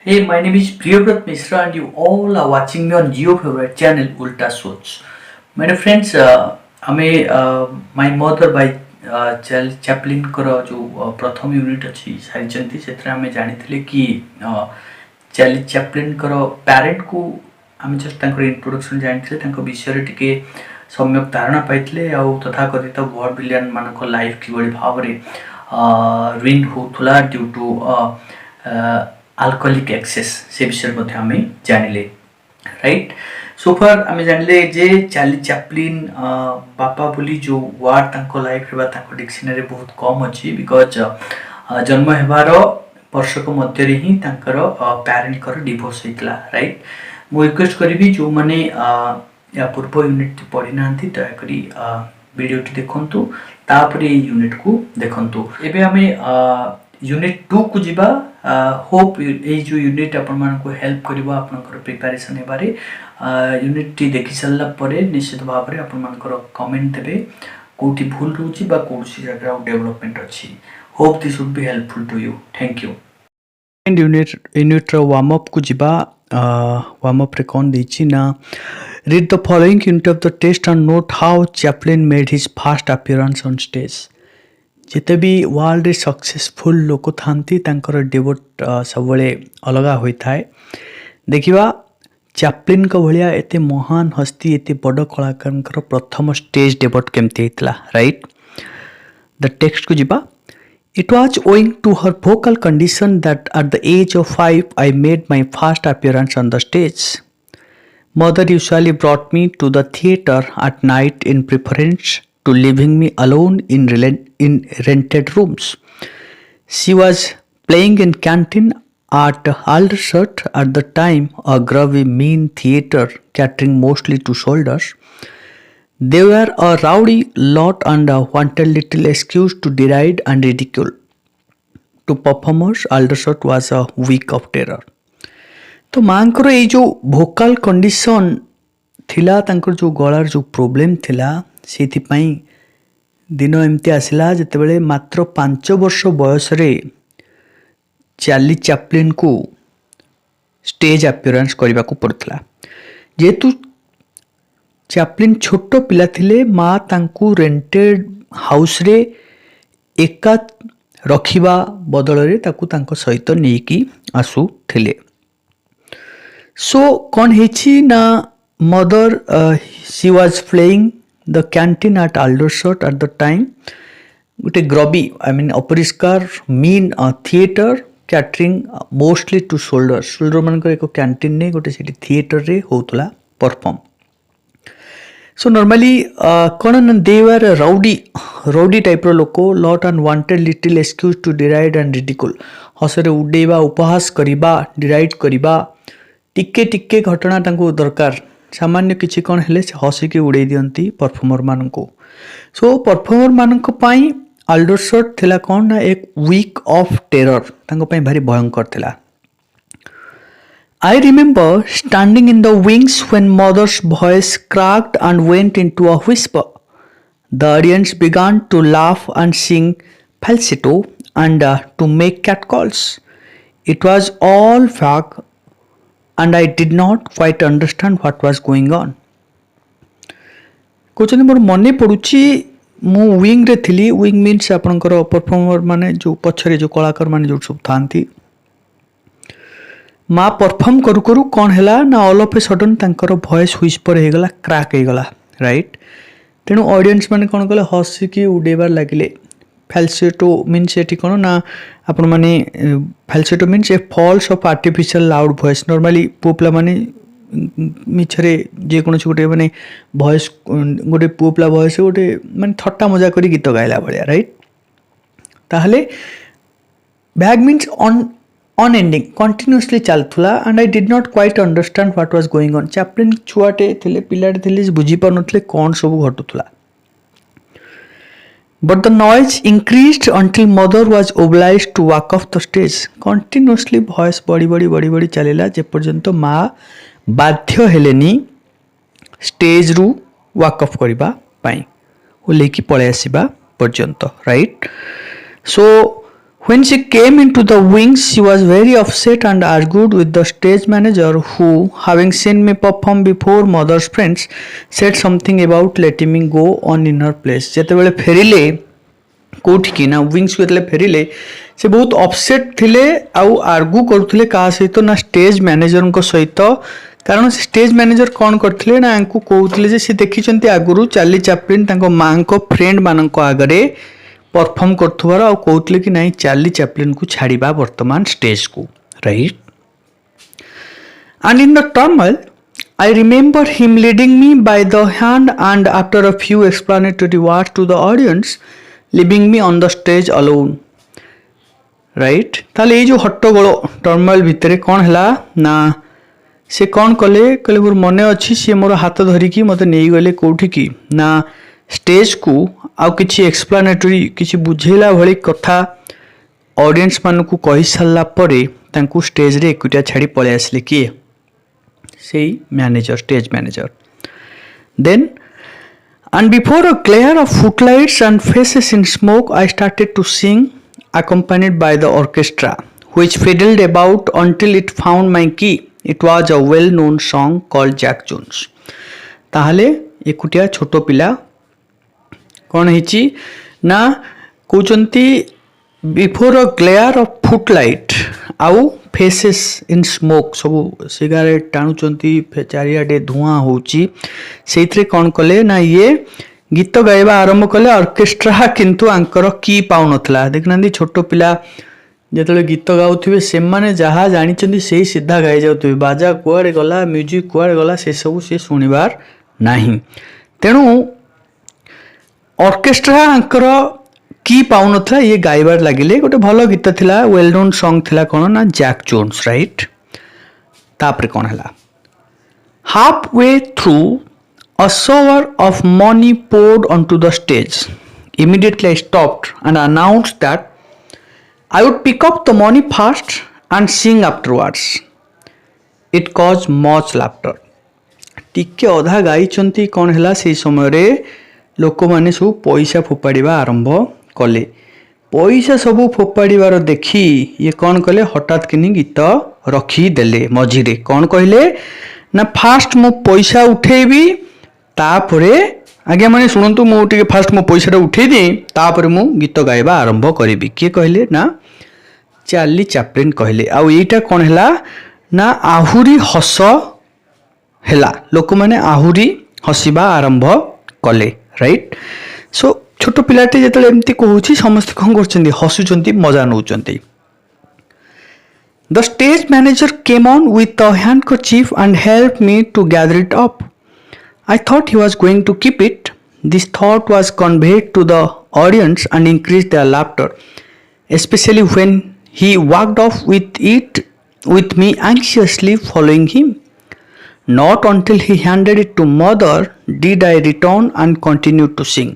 Hey, my name is Priyabrat Mishra and you all are watching me on your favorite channel Ulta Soch. My dear friends, my mother by Charlie Chaplin करो जो प्रथम unit अच्छी सारी चंती क्षेत्र में जानी थी कि चार्ली चैपलिन करो पेरेंट को आम जस्ट इंट्रोडक्शन जानी थे विषय टिके सम्यक धारणा पाई तथा कथित वर्ल्ड विलियन मान लाइफ कि भाव में रुइन होता ड्यू टू अल्कोहलिक एक्सेस से विषय आम जानिले राइट सो फार आम जानिले जे चार्ली चैपलिन बापा बोली जो वर्ड तांको लाइफ रे तांको डिक्शनरी बहुत कम अच्छी बिकॉज जन्म हेबार वर्षक मध्य ही तांकर पेरेंट कर डिवोर्स होता राइट मु रिक्वेस्ट करी जो मैंने या पूर्व यूनिट पढ़ी ना दयाकोरी वीडियोटी देखंतु तापर यूनिट को देखंतु एबे हमें यूनिट 2 को जीवा होप ये जो यूनिट आपण मान को हेल्प करबा आपनकर प्रिपरेशन हेबारे यूनिट टी देखि सल्ला परे निश्चित भाव रे आपण मानकर कमेंट देबे कोठी भूल रहउची बा कोठी जगह डेवलपमेंट अछि hope this would be helpful to you thank you and unit रो वार्म अप को जीवा वार्म अप रे कोन देछि ना read the following unit of the test and note how Chaplin made his first appearance on stage जिते भी world रे successful लोक थांती तांकर डिवोट सब अलग होता है देखिवा चैपलिन को भलिया एते महान हस्ती एते बड़ कलाकार प्रथम स्टेज डेवट केमती होता राइट द टेक्स्ट को जीवा It was owing to her vocal condition that at the age of 5 I made my first appearance on the stage. Mother usually brought me to the theatre at night in preference to leaving me alone in rented rooms. She was playing in canteen at Aldershot at the time, a grubby mean theatre catering mostly to soldiers. They were a rowdy lot and wanted little excuse to deride and ridicule. To performers, Aldershot was a week of terror. तो मांकर ये जो Bhokaal condition थिला तांकर जो गलार जो problem थिला सेति पई दिन एमती आसिला जते बेले मात्र 5 वर्ष बयस रे चार्ली चैपलिन को स्टेज अपीयरेंस करबा को पड़तला जेतु चैपलिन छोटो पिला थिले माँ तांकू रेंटेड हाउस रे एका रखिबा बदल रे ताकू तांको सहित नेकी आसु थिले सो कौन हेची ना mother she was playing the canteen at Aldershot at the time गोटे ग्रबी आई मीन अपरिष्कार mean theatre catering mostly to soldier मानकर एक कैंटीन ने गोटे सेठी थिएटर रे होतला परफॉर्म सो नॉर्मली कौन ना दे वर राउडी टाइप रो लोक lot and wanted little excuse to deride and ridicule हसरे उडेबा उपहास करिबा डिराइड करिबा टिके टिके घटना तांको दरकार सामान्य किछि कोन हेले हसिके उड़े दियंती परफॉर्मर माननको सो परफॉर्मर माननको पई आल्डरशॉट थिला कोन ना एक वीक ऑफ टेरर तांको पई भारी भयंकर थिला I remember standing in the wings when mother's voice cracked and went into a whisper. The audience began to laugh and sing falsetto and to make catcalls. It was all fake and I did not quite understand what was going on. कहते मोर मन पड़ुची मु wing रे थिली wing means आपनकर performer माने जो पछरे जो कलाकार माने जो सब थांती माँ परफॉर्म करू करू कौन है ना ऑल ऑफ ए सडन तांकर वॉइस व्हिस्पर हो गला क्रैक हो गला राइट तेणु ऑडियंस माने कौन कले हसिकी उड़ेबार लगिले फैल्सेटो मीन्स एटी कौन ना आपण माने falsetto means a false of artificial loud voice normally पुपला माने मिछरे जे कोन गोटे माने वॉइस गोटे पुपला वॉइस गोटे माने थट्टा मजा करी गीत गाइला भलिया राइट ताहले बैग मीन्स अनएंडिंग कंटिन्यूअसली चलथुला and I did not quite understand what was going on Chaplin छुआटे थिले पिलाटे थिले बुझी पार नथले कोन सब घटुथुला but the noise increased until mother was obliged to walk off the stage continuously voice बड़ी चलेला जे पर्यंत माँ बाध्य हेलेनी स्टेज रु वॉक ऑफ करबा पई ओलेकी पळे आसीबा पर्यंत right so When she came into the wings, she was very upset and argued with the stage manager who, having seen me perform before mother's friends, said something about letting me go on in her place. ଯେତେବେଳେ ଫେରିଲେ କୋଉଠିକି ନା ୱିଙ୍ଗସକୁ ଯେତେବେଳେ ଫେରିଲେ ସେ ବହୁତ upset ଥିଲେ ଆଉ ଆର୍ଗୁ କରୁଥିଲେ କାହା ସହିତ ନା ଷ୍ଟେଜ୍ ମ୍ୟାନେଜରଙ୍କ ସହିତ କାରଣ ସେ ଷ୍ଟେଜ୍ ମ୍ୟାନେଜର କ'ଣ କରିଥିଲେ ନା ୟାଙ୍କୁ କହୁଥିଲେ ଯେ ସେ ଦେଖିଛନ୍ତି ଆଗରୁ ଚାର୍ଲି ଚାପ୍ଲିନ୍ ତାଙ୍କ ମାଆଙ୍କ ଫ୍ରେଣ୍ଡମାନଙ୍କ ଆଗରେ परफॉर्म करथुवार आ कहउतले कि नाही चार्ली चैपलिन को छाड़ीबा वर्तमान स्टेज को right and in the turmoil I remember him leading me by the hand and after a few explanatory words to the audience leaving me on the stage alone right ताले ये जो हट्टगोल टर्मल भितरे कौन हला ना से कौन कले कले मोर मने अच्छी सी मोर हाथ धरिकी मते नहीं गले कोठी की ना स्टेज को आउ किछि एक्सप्लानेटरी किछि बुझेला भली कथा ऑडियंस मान को कहि सारला परे तांकू स्टेज रे एकुटिया छाड़ी पळे आसले कि सेही manager stage manager then and before a glare of footlights and faces in smoke I started to sing accompanied by the orchestra which fiddled about until it found my key. It was a well known song called Jack Jones. ताहले एकुटिया छोटो पिला कौन हिची ना कहते before a glare of फुटलाइट आउ faces in smoke सब cigarette टाणुचंती चारियाडे धुआं होची सेइथरे कौन कले ना ये गीत गाइबा आरंभ कले ऑर्केस्ट्रा किंतु आंकर की पाउ नथला देखना छोटो पिला जेतले गीत गाउथिबे से माने जहा जानिचंती सेही सीधा गाइ जाउथिबे बाजा कुआडे गला म्यूजिक कुआडे गला से सब से सुनिबार नाही तेणु ऑर्केस्ट्रा आंकर की पाउ नथला ये गाइबार लागिले गोटे भलो गीत थिला वेल नोन सॉन्ग थिला कोन ना जैक जोन्स राइट तापरे कोन हला half way through a shower of money poured onto the stage. Immediately I stopped and announced that I would pick up the money first and sing afterwards. It caused much laughter. टिके अधा गाई चंती कौन हला से समय रे लोक माने सब पैसा फोपाड़ीबा आरंभ कले पैसा सब फोपाड़ीबार देखी ये कौन कले हठात किनी गीत रखी देले मझिरे कौन कहले ना फास्ट मो पैसा उठेबी तापरे आगे माने सुनंतु मो टिके फास्ट मो पैसा उठे दी तापरे मो गीत गाइबा आरंभ करिबी के कहले ना चार्ली चैपलिन कहले आ एटा कोन हला ना आहुरी हस हला लोक माने आहुरी हसिबा आरंभ कले राइट सो छोटो पिलाटे जेतले एमती कहूची समस्त कोन करचंदी हसुचंती मजा नउचंती The stage manager came on with a handkerchief and helped me to gather it up. I thought he was going to keep it. This thought was conveyed to the audience and increased their laughter, especially when he walked off with it with me anxiously following him. Not until he handed it to mother did I return and continue to sing.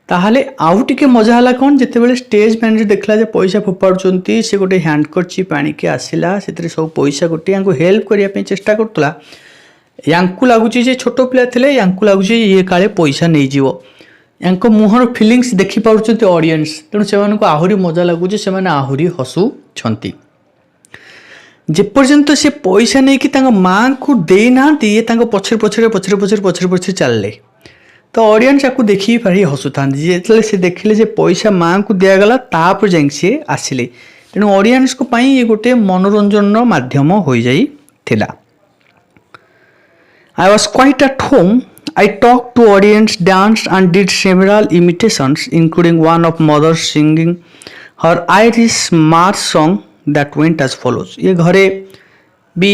ताहले आउ टिके मजा हला कोन जेतेबेले stage manager देखला जे पैसा फोपाडुचंती से गोटे handkerchief आनी के आसिला सेतरे सब पैसा गोटे यांको हेल्प करिया पे चेष्टा करतला यांको लागुची जे छोटो पिला थिले यांको लागुची ये काले पैसा नै जीवो यांको मुहर फीलिंग्स देखि पाउचंती ऑडियंस तेनु सेमान को आहुरी मजा लागुची सेमान आहुरी हसु छंती जे पर्यंत से पैसा नै कि तांग मां को देई ना दिए तांग पछरे चलले तो ऑडियंस आपको देखी पारि हसु था जेतले से देखिले जे पैसा मां को दिया गला तापर जाई से आसिले तेनु ऑडियंस को पई ये गोटे मनोरंजन माध्यम होई जाई थिला I was quite at home. I talked to audience, danced and did several imitations including one of mother singing her Irish march song that went as follows. ये घरे भी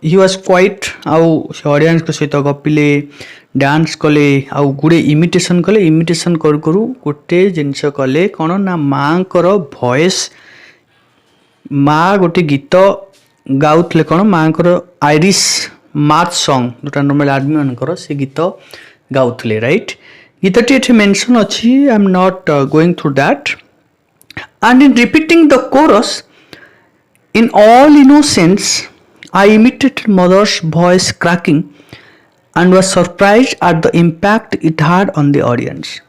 he was quite आउ ऑडियंस को सहित गपिले dance कले आउ गुडे imitation कले इमिटेशन करू करू गोटे जिनस कले कोन ना मां कर वॉइस मां गोटे गीत गाउथले कोन मां कर आयरिश मार्च सॉन्ग जोटा नॉर्मल आदमी मानकर से गीत गाउथले राइट गीतटी एठे मेंशन अछि I am not going through that and in repeating the coarse in all innocence I imitated mother's voice cracking and was surprised at the impact it had on the audience.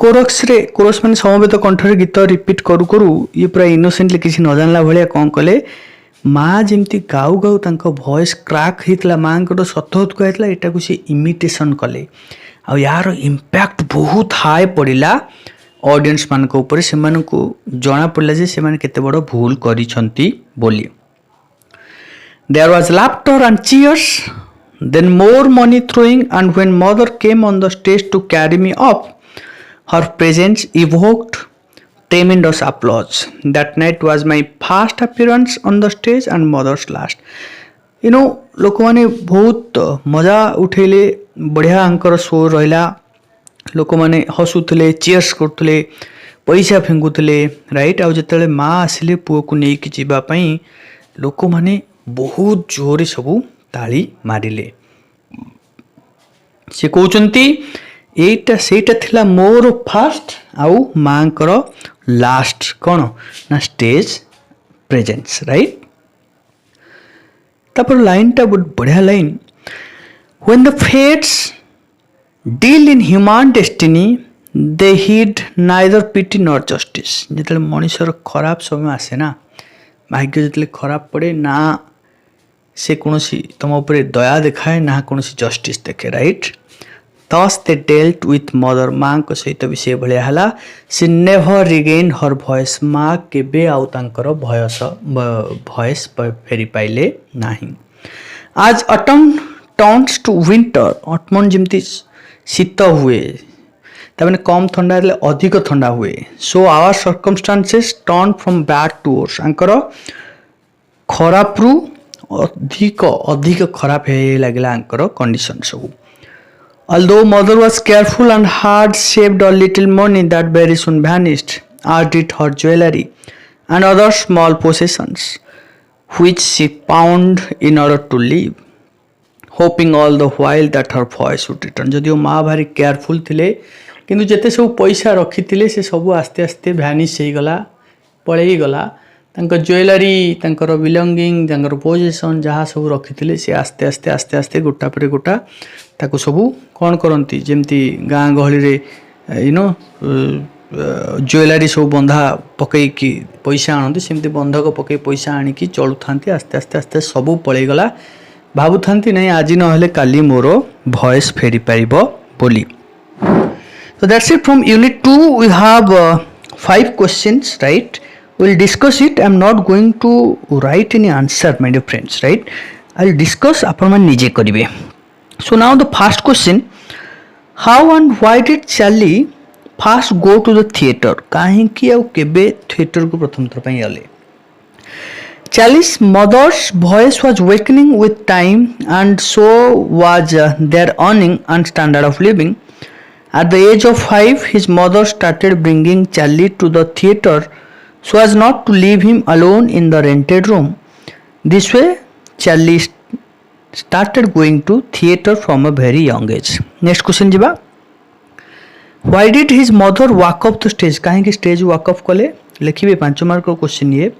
Chorus मैंने समवेत कंठरे गीत repeat करू करू ये पूरा innocently किसी न जानला भाया कौन कले माँ जमती गाऊ गाऊ तांको वॉइस क्रैक होता माँ को सतहत कहला यहाँ से इमिटेशन कले आ यार इम्पैक्ट बहुत हाई पड़ा ऑडियंस मान ऊपर से जना पड़ा जे से केते बड़ भूल करिसंती बोली there was laughter and cheers then more money throwing and when mother came on the stage to carry me up her presence evoked tremendous applause. That night was my first appearance on the stage and mother's last. You know, लोक मैंने बहुत मजा उठेले बढ़िया Anchor show रहा लोक मैंने हसुले cheers करते पैसा फेंकुले राइट आउ जो माँ आसिले पुओ को लेकिन जावाई लोक मैंने बहुत जोरे सबू ताली मारिले से कहते एटा सेटा थिला मोर फास्ट आउ मांकर लास्ट कौन ना स्टेज प्रेजेंस राइट तापर लाइन टा बहुत बढ़िया line when the fates deal in human destiny they heed neither pity nor justice जिते मनुष्यर खराब समय आसे ना भाग्य जिते खराब पड़े ना से कौन तुम उपर दया देखाए ना कौन जस्टिस देखे right Thus they dealt with mother माँ को सहित भी से भलिया हला she never regained her voice माँ केबे आउ तांकर भॉइस फेरी पाइले नाही आज autumn turns to winter autumn जिमती शीत हुए तमाने कम ठंडा हेले अधिक ठंडा हुए so our circumstances turn from bad to worse Anchor खराब रु अधिक खराब हे लागला आंकर कंडीशन सब Although mother was careful and had saved a little money that very soon vanished, as did her jewelry and other small possessions, which she pawned in order to live, hoping all the while that her voice would return. जदियो माँ भारी careful थिले किंतु जेते सब पैसा रखी थिले से सब आस्ते आस्ते भ्यानिश हो गला पळेई गला तांकर ज्वेलरी तांकर बिलंगिंग तांकर पोजिशन जहाँ सब रखी थिले से आस्ते आस्ते आस्ते आस्ते गोटा पर गोटा ताको सबू कौन करती जमती गाँ गहली रे यू नो ज्वेलरी सब बंधा पकईकी पैसा आणती सेमती बंधक पकई पैसा आणिकी चलु थांती आस्ते आस्ते आस्ते सबू पळेई गला भाबु थांती नहीं आज नहले काली मोर वॉइस फेरी पारिबो बोली so that's it from unit 2 we have 5 questions right we'll discuss it I'm not going to write any answer my dear friends right I'll discuss अपन मन निजे करिवे so now the first question how and why did Charlie first go to the theater काहे कि आउ केबे theatre को प्रथम थर पई आले Charlie's mother's voice was weakening with time and so was their earning and standard of living at the age of 5 his mother started bringing Charlie to the theater so as not to leave him alone in the rented room this way Charlie started going to theater from a very young age next question jiba why did his mother walk off the stage काहे कि stage walk off कले लिखिबे 5 mark को question ये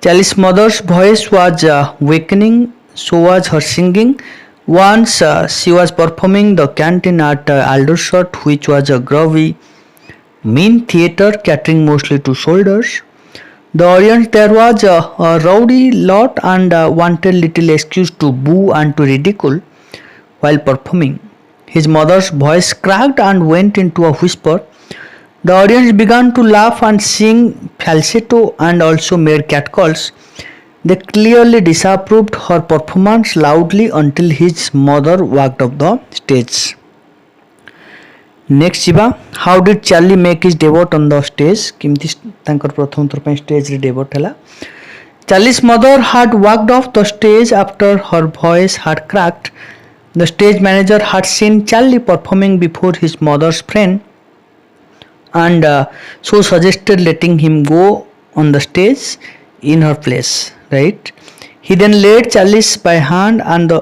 Charlie's mother's voice was weakening so was her singing once she was performing the canteen at Aldershot which was a groovy mean theater catering mostly to soldiers the audience there was a rowdy lot and wanted little excuse to boo and to ridicule while performing. His mother's voice cracked and went into a whisper. The audience began to laugh and sing falsetto and also made catcalls. They clearly disapproved her performance loudly until his mother walked off the stage. Next jiba how did Charlie make his debut on the stage किमती तांकर प्रथम थर stage रे debut हला Charlie's mother had walked off the stage after her voice had cracked the stage manager had seen Charlie performing before his mother's friend and so suggested letting him go on the stage in her place right he then led Charlie by hand and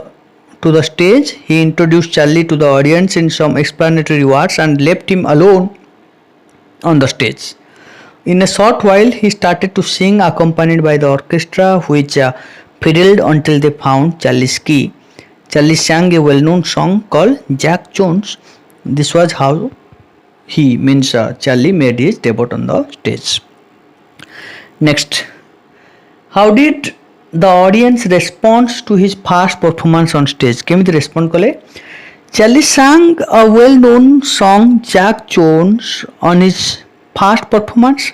to the stage he introduced Charlie to the audience in some explanatory words and left him alone on the stage in a short while he started to sing accompanied by the orchestra which fiddled until they found Charlie's key Charlie sang a well-known song called Jack Jones this was how he means Charlie made his debut on the stage. Next, how did the audience respond to his first performance on stage? केमिति respond कले? Charlie sang a well-known song Jack Jones on his first performance.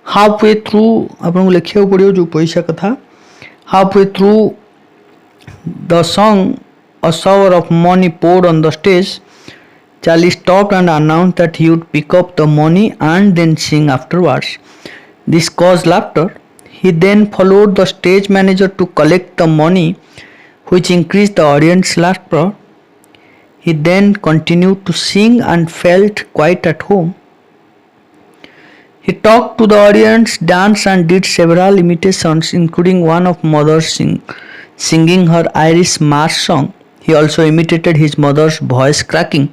Halfway through आपको लिखिବାକୁ पड़ियो जो पैसा कथा. Halfway through the song, a shower of money poured on the stage. Charlie stopped and announced that he would pick up the money and then sing afterwards. This caused laughter. He then followed the stage manager to collect the money, which increased the audience laughter. He then continued to sing and felt quite at home. He talked to the audience, danced and did several imitations, including one of mother singing her Irish march song. He also imitated his mother's voice cracking,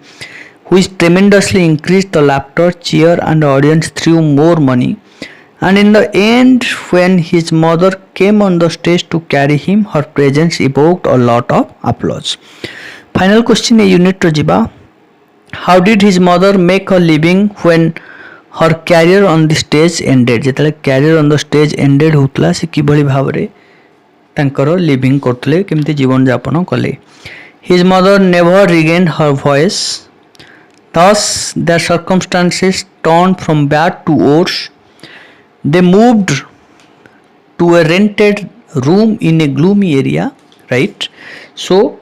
which tremendously increased the laughter, cheer, and the audience threw more money. And in the end, when his mother came on the stage to carry him, her presence evoked a lot of applause. Final question in unit to jiba. How did his mother make a living when her career on the stage ended? जेतले career on the stage ended होतला से किभली भावरे तांकर living करतले केमते जीवन यापन कले. His mother never regained her voice. Thus, their circumstances turned from bad to worse. They moved to a rented room in a gloomy area, right? So,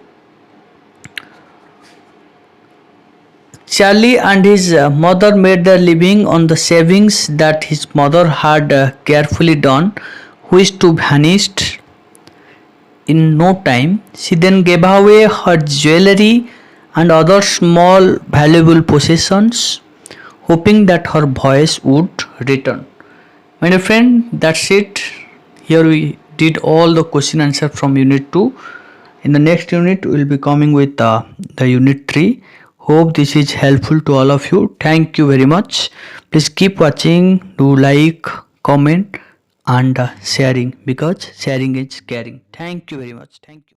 Charlie and his mother made their living on the savings that his mother had carefully done, which too vanished in no time. She then gave away her jewelry and other small valuable possessions, hoping that her voice would return. My dear friend, that's it. Here we did all the question answer from unit 2. In the next unit, we will be coming with the unit 3. Hope this is helpful to all of you. Thank you very much. Please keep watching. Do like, comment and sharing, because sharing is caring. Thank you very much. Thank you.